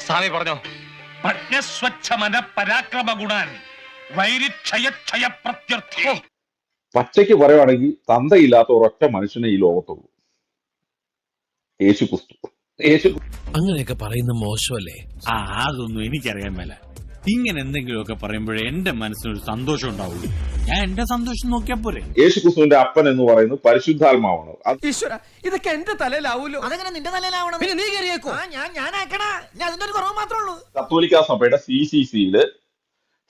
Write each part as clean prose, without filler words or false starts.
സ്വാമി പറഞ്ഞോ. പ്രജ്ഞസ്വച്ഛമന പരാക്രമ ഗുണാൻ വൈരിക്ഷയ പ്രത്യർത്ഥി. പച്ചയ്ക്ക് പറയുവാണെങ്കിൽ തന്തയില്ലാത്ത ഒരൊറ്റ മനുഷ്യനെ ഈ ലോകത്തുള്ളൂ, യേശു ക്രിസ്തു. അങ്ങനെയൊക്കെ പറയുന്ന മോശമല്ലേ? അതൊന്നും എനിക്കറിയാൻ മേല. ഇങ്ങനെ എന്തെങ്കിലുമൊക്കെ പറയുമ്പോഴേ എന്റെ മനസ്സിനൊരു സന്തോഷം ഉണ്ടാവുള്ളൂ. ഞാൻ എന്റെ സന്തോഷം നോക്കിയാ പോരെ. യേശു ക്രിസ്തുവിന്റെ അപ്പൻ എന്ന് പറയുന്നത് പരിശുദ്ധാത്മാവാണ്. ഇതൊക്കെ എന്റെ തലയിലാവൂലോ? അതെങ്ങനെ നിന്റെ തലയിലാവണം? പിന്നെ നീ കയറിയേക്കോ? അതിന്റെ ഒരു കുറവ് മാത്രമേ ഉള്ളൂ. കത്തോലിക്ക സഭയുടെ CCCയില്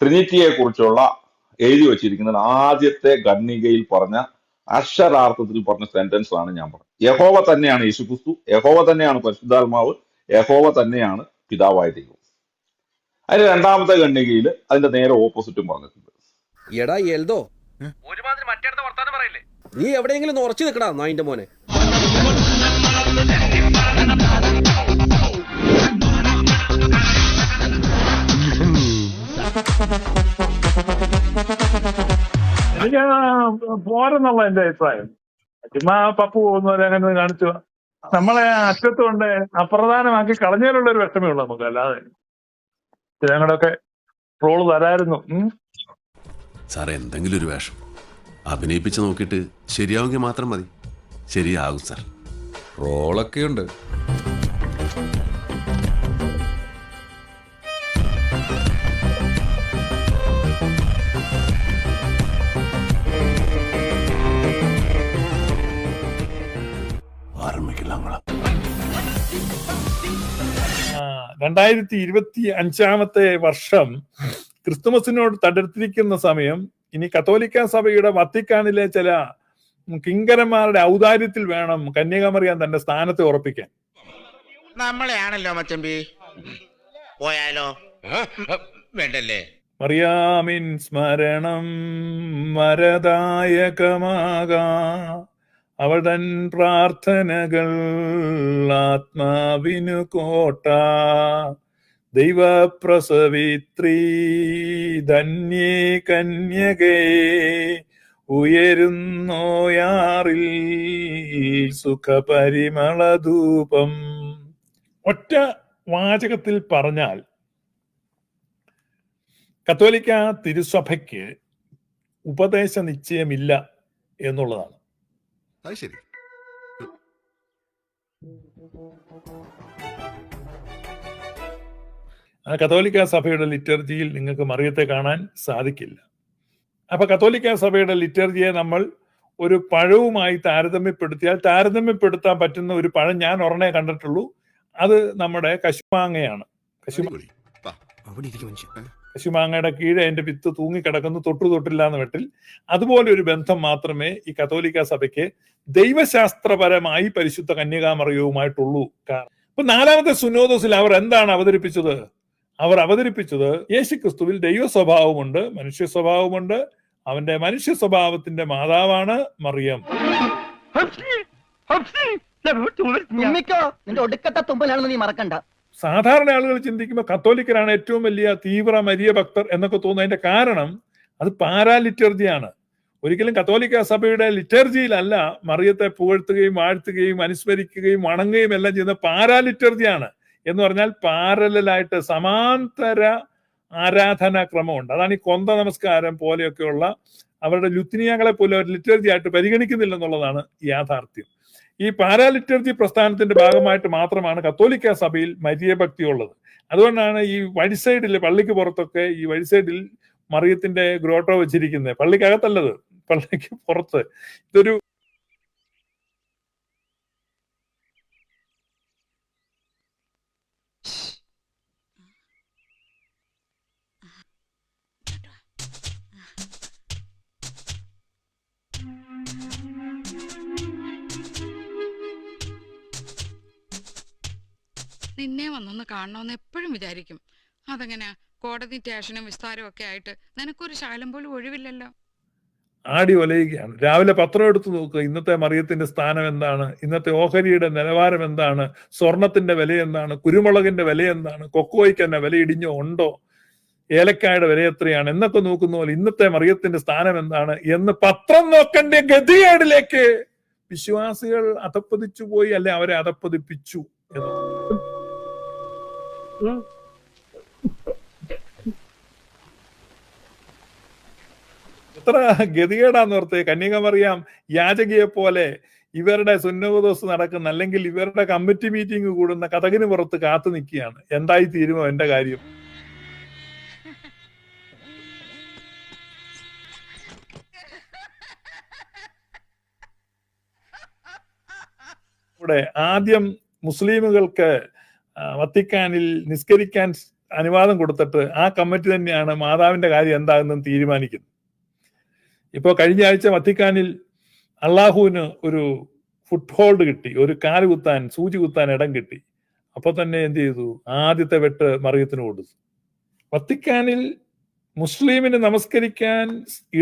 ട്രിനിറ്റിയെ കുറിച്ചുള്ള എഴുതി വെച്ചിരിക്കുന്ന ആദ്യത്തെ ഖണ്ഡികയിൽ പറഞ്ഞ അക്ഷരാർത്ഥത്തിൽ പറഞ്ഞ സെന്റൻസ് ആണ് ഞാൻ പറഞ്ഞത്. യഹോവ തന്നെയാണ് യേശു ക്രിസ്തു, യഹോവ തന്നെയാണ് പരിശുദ്ധാത്മാവ്, യഹോവ തന്നെയാണ് പിതാവായ ദൈവം. അതിന്റെ രണ്ടാമത്തെ ഖണ്ഡികയിൽ അതിന്റെ നേരെ ഓപ്പോസിറ്റും പറഞ്ഞിട്ടുണ്ട്. എടാ എൽദോ, ഒരുമാതിരി മറ്റേടത്തെ വർത്താനം പറയില്ലേ? നീ എവിടെയെങ്കിലും ഉറച്ചു നിൽക്കടാ നായിന്റെ മോനെ. എനിക്ക് പോരെന്നുള്ള എന്റെ അഭിപ്രായം. ചുമ്മാ പപ്പു പോകുന്നവരെ അങ്ങനെ കാണിച്ചു നമ്മളെ അറ്റത്ത് കൊണ്ട് അപ്രധാനമാക്കി കളഞ്ഞതിലുള്ള ഒരു വിഷമേ ഉള്ളൂ നമുക്ക്. അല്ലാതെ ഞങ്ങളുടെയൊക്കെ ട്രോള് തരായിരുന്നു. സാറേ, എന്തെങ്കിലും ഒരു വേഷം അഭിനയിപ്പിച്ച് നോക്കിയിട്ട് ശരിയാവുമെങ്കിൽ മാത്രം മതി. ശരിയാകും സാർ. റോളൊക്കെ ഉണ്ട്. ആരംഭിക്കില്ല. 2025 വർഷം ക്രിസ്തുമസിനോട് തടുത്തിരിക്കുന്ന സമയം ഇനി കത്തോലിക്ക സഭയുടെ വത്തിക്കാനിലെ ചില കിങ്കരന്മാരുടെ ഔദാര്യത്തിൽ വേണം കന്യകാമറിയാൻ തന്റെ സ്ഥാനത്തെ ഉറപ്പിക്കാൻ. നമ്മളെയാണല്ലോ മച്ചമ്പി, പോയാലോ? വേണ്ടല്ലേ? മറിയാമിൻ സ്മരണം വരദായകമാകാ, അവൾ തൻ പ്രാർത്ഥനകൾ ആത്മാവിനു കോട്ട. ദൈവപ്രസവിത്രീ ധന്യേ കന്യകേ, ഉയരുന്നോയാറിൽ സുഖപരിമളധൂപം. ഒറ്റ വാചകത്തിൽ പറഞ്ഞാൽ കത്തോലിക്ക തിരുസഭയ്ക്ക് ഉപദേശ നിശ്ചയമില്ല എന്നുള്ളതാണ്. ശരി. കത്തോലിക്ക സഭയുടെ ലിറ്റർജിയിൽ നിങ്ങൾക്ക് മറിയത്തെ കാണാൻ സാധിക്കില്ല. അപ്പൊ കത്തോലിക്ക സഭയുടെ ലിറ്റർജിയെ നമ്മൾ ഒരു പഴവുമായി താരതമ്യപ്പെടുത്താൻ പറ്റുന്ന ഒരു പഴം ഞാൻ ഒരെണ്ണേ കണ്ടിട്ടുള്ളൂ. അത് നമ്മുടെ കശുമാങ്ങയാണ്. കശുമാങ്ങയുടെ കീഴെ അതിന്റെ വിത്ത് തൂങ്ങിക്കിടക്കുന്നു, തൊട്ടില്ല എന്ന് വെട്ടിൽ. അതുപോലെ ഒരു ബന്ധം മാത്രമേ ഈ കത്തോലിക്ക സഭയ്ക്ക് ദൈവശാസ്ത്രപരമായി പരിശുദ്ധ കന്യകാമറിയവുമായിട്ടുള്ളൂ. അപ്പൊ 4ാമത്തെ സുനോദോസിൽ അവർ എന്താണ് അവതരിപ്പിച്ചത്? അവർ അവതരിപ്പിച്ചത് യേശു ക്രിസ്തുവിൽ ദൈവ സ്വഭാവമുണ്ട്, മനുഷ്യ സ്വഭാവമുണ്ട്. അവന്റെ മനുഷ്യ സ്വഭാവത്തിന്റെ മാതാവാണ് മറിയം. സാധാരണ ആളുകൾ ചിന്തിക്കുമ്പോൾ കത്തോലിക്കരാണ് ഏറ്റവും വലിയ തീവ്ര മരിയ ഭക്തർ എന്നൊക്കെ തോന്നുന്നതിന്റെ കാരണം അത് പാരാലിറ്റർജിയാണ്. ഒരിക്കലും കത്തോലിക്ക സഭയുടെ ലിറ്റർജിയിലല്ല മറിയത്തെ പുകഴ്ത്തുകയും വാഴ്ത്തുകയും അനുസ്മരിക്കുകയും വണങ്ങുകയും എല്ലാം ചെയ്യുന്ന പാരാലിറ്റർജിയാണ്. എന്ന് പറഞ്ഞാൽ പാരലായിട്ട് സമാന്തര ആരാധനാക്രമമുണ്ട്. അതാണ് ഈ കൊന്ത നമസ്കാരം പോലെയൊക്കെയുള്ള അവരുടെ ലുത്തിനിയകളെ പോലെ ഒരു ലിറ്റർജി ആയിട്ട് പരിഗണിക്കുന്നില്ല എന്നുള്ളതാണ് യാഥാർത്ഥ്യം. ഈ പാരാലിറ്റർജി പ്രസ്ഥാനത്തിന്റെ ഭാഗമായിട്ട് മാത്രമാണ് കത്തോലിക്ക സഭയിൽ മരിയ ഭക്തി ഉള്ളത്. അതുകൊണ്ടാണ് ഈ വഴിസൈഡിൽ, പള്ളിക്ക് പുറത്തൊക്കെ ഈ വഴിസൈഡിൽ മറിയത്തിന്റെ ഗ്രോട്ടോ വെച്ചിരിക്കുന്നത്. പള്ളിക്കകത്തല്ലത്, പള്ളിക്ക് പുറത്ത്. ഇതൊരു നിന്നെ വന്നൊന്ന് കാണണമെന്ന് എപ്പോഴും വിചാരിക്കും. അതെങ്ങനെയാ? കോടതി സ്റ്റേഷനും വിസ്താരവും ഒക്കെ ആയിട്ട് നിനക്കൊരു ശാലം പോലും ഒഴിവില്ലല്ലോ. ആടി ഒലയുകയാണ്. രാവിലെ പത്രം എടുത്തു നോക്കുക, ഇന്നത്തെ മറിയത്തിന്റെ സ്ഥാനം എന്താണ്, ഇന്നത്തെ ഓഹരിയുടെ നിലവാരം എന്താണ്, സ്വർണത്തിന്റെ വില എന്താണ്, കുരുമുളകിന്റെ വില എന്താണ്, കൊക്കോയ്ക്ക് തന്നെ വില ഇടിഞ്ഞോ ഉണ്ടോ, ഏലക്കായുടെ വില എത്രയാണ് എന്നൊക്കെ നോക്കുന്ന പോലെ ഇന്നത്തെ മറിയത്തിന്റെ സ്ഥാനം എന്താണ് എന്ന് പത്രം നോക്കേണ്ട ഗതികേടിലേക്ക് വിശ്വാസികൾ അധപ്പതിച്ചു പോയി, അല്ലെ അവരെ അധപ്പതിപ്പിച്ചു എന്ന്. എത്ര ഗതികേടാന്നോർത്ത്. കന്യകമറിയാം യാചകിയെ പോലെ ഇവരുടെ സുന്നഹദോസ് നടക്കുന്ന, അല്ലെങ്കിൽ ഇവരുടെ കമ്മിറ്റി മീറ്റിംഗ് കൂടുന്ന കതകിന് പുറത്ത് കാത്തു നിൽക്കുകയാണ്. എന്തായി തീരുമോ എന്റെ കാര്യം? ഇവിടെ ആദ്യം മുസ്ലിമുകൾക്ക് വത്തിക്കാനിൽ നിസ്കരിക്കാൻ അനുവാദം കൊടുത്തിട്ട് ആ കമ്മിറ്റി തന്നെയാണ് മാതാവിന്റെ കാര്യം എന്താണെന്ന് തീരുമാനിക്കുന്നത്. ഇപ്പോ കഴിഞ്ഞ ആഴ്ച വത്തിക്കാനിൽ അള്ളാഹുവിന് ഒരു ഫുട് ഹോൾഡ് കിട്ടി, ഒരു കാല് കുത്താൻ, സൂചി കുത്താൻ ഇടം കിട്ടി. അപ്പൊ തന്നെ എന്ത് ചെയ്തു? ആദ്യത്തെ വെട്ട് മറിയത്തിന് കൊടുത്തു. വത്തിക്കാനിൽ മുസ്ലിമിന് നമസ്കരിക്കാൻ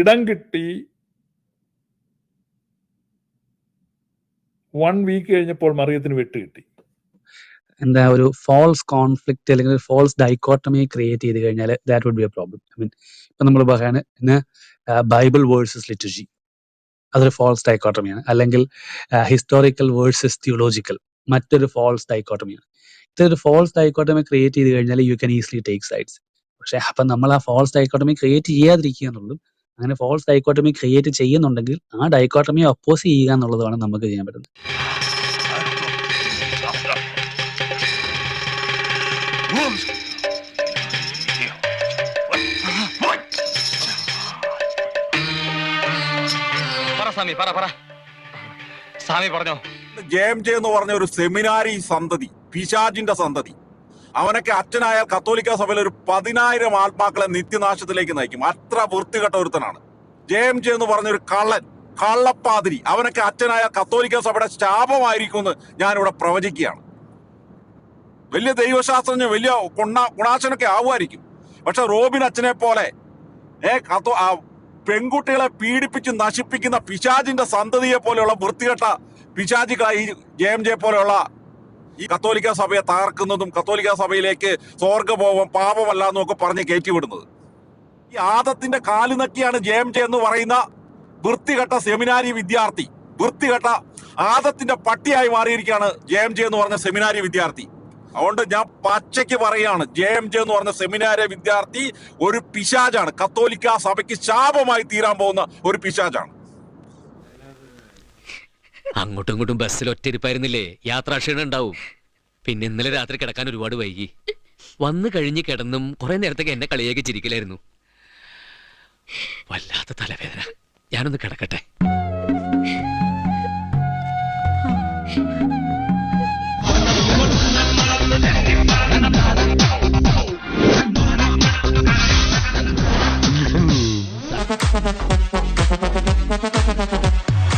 ഇടം കിട്ടി. 1 വീക്ക് കഴിഞ്ഞപ്പോൾ മറിയത്തിന് വെട്ട് കിട്ടി. എന്താ ഒരു ഫോൾസ് കോൺഫ്ലിക്റ്റ് അല്ലെങ്കിൽ ഒരു ഫോൾസ് ഡൈക്കോട്ടമി ക്രിയേറ്റ് ചെയ്ത് കഴിഞ്ഞാൽ that would be a problem. I mean ഇപ്പൊ നമ്മൾ പറയുന്നത് ബൈബിൾ വേഴ്സസ് ലിറ്റർജി, അതൊരു ഫോൾസ് ഡൈക്കോട്ടമിയാണ്. അല്ലെങ്കിൽ ഹിസ്റ്റോറിക്കൽ വേഴ്സസ് തിയോളജിക്കൽ, മറ്റൊരു ഫോൾസ് ഡൈക്കോട്ടമിയാണ്. ഇതൊരു ഫോൾസ് ഡൈക്കോട്ടമി ക്രിയേറ്റ് ചെയ്ത് കഴിഞ്ഞാൽ you can easily take sides. പക്ഷെ അപ്പൊ നമ്മൾ ആ ഫോൾസ് ഡൈക്കോട്ടമി ക്രിയേറ്റ് ചെയ്യാതിരിക്കുക എന്നുള്ളതും, അങ്ങനെ ഫോൾസ് ഡൈക്കോട്ടമി ക്രിയേറ്റ് ചെയ്യുന്നുണ്ടെങ്കിൽ ആ ഡൈക്കോട്ടമിയെ ഒപ്പോസ് ചെയ്യുക എന്നുള്ളതാണ് നമുക്ക് ചെയ്യാൻ പറ്റുന്നത്. സ്വാമി പറഞ്ഞോ. JMJ എന്ന് പറഞ്ഞ ഒരു സെമിനാരി സന്തതി, പിശാചിന്റെ സന്തതി, അവനൊക്കെ അച്ഛനായ കത്തോലിക്ക സഭയിൽ ഒരു 10,000 ആത്മാക്കളെ നിത്യനാശത്തിലേക്ക് നയിക്കും. അത്ര വൃത്തികെട്ട ഒരുത്തനാണ് JMJ എന്ന് പറഞ്ഞൊരു കള്ളപ്പാതിരി. അവനൊക്കെ അച്ഛനായ കത്തോലിക്ക സഭയുടെ ശാപമായിരിക്കും എന്ന് ഞാനിവിടെ പ്രവചിക്കുകയാണ്. വലിയ ദൈവശാസ്ത്രജ്ഞ, വലിയ ഗുണാശനൊക്കെ ആവുമായിരിക്കും. പക്ഷെ റോബിൻ അച്ഛനെ പോലെ പെൺകുട്ടികളെ പീഡിപ്പിച്ച് നശിപ്പിക്കുന്ന പിശാചിന്റെ സന്തതിയെ പോലെയുള്ള വൃത്തികെട്ട പിശാചികളായി ഈ JMJ പോലെയുള്ള ഈ കത്തോലിക്ക സഭയെ തകർക്കുന്നതും കത്തോലിക്ക സഭയിലേക്ക് സ്വർഗ്ഗഭോഗം പാപമല്ല എന്നൊക്കെ പറഞ്ഞ് കയറ്റിവിടുന്നത്. ഈ ആദത്തിന്റെ കാലുനക്കിയാണ് JMJ എന്ന് പറയുന്ന വൃത്തികെട്ട സെമിനാരി വിദ്യാർത്ഥി, വൃത്തികെട്ട ആദത്തിന്റെ പട്ടിയായി മാറിയിരിക്കുകയാണ് JMJ എന്ന് പറഞ്ഞ സെമിനാരി വിദ്യാർത്ഥി. അതുകൊണ്ട് ഞാൻ പച്ചയ്ക്ക് പറയുകയാണ്, JMJ എന്ന് പറഞ്ഞ സെമിനാരി വിദ്യാർത്ഥി ഒരു പിശാചാണ്. കത്തോലിക്ക സഭയ്ക്ക് ശാപമായി തീരാൻ പോകുന്ന ഒരു പിശാചാണ്. അങ്ങോട്ടും ഇങ്ങോട്ടും ബസ്സിൽ ഒറ്റയിരിപ്പായിരുന്നില്ലേ, യാത്രാക്ഷീണം ഉണ്ടാവും. പിന്നെ ഇന്നലെ രാത്രി കിടക്കാൻ ഒരുപാട് വൈകി. വന്നു കഴിഞ്ഞ് കിടന്നും കുറെ നേരത്തേക്ക് എന്നെ കളിയാക്കി ചിരിക്കലായിരുന്നു. വല്ലാത്ത തലവേദന. ഞാനൊന്ന് കിടക്കട്ടെ.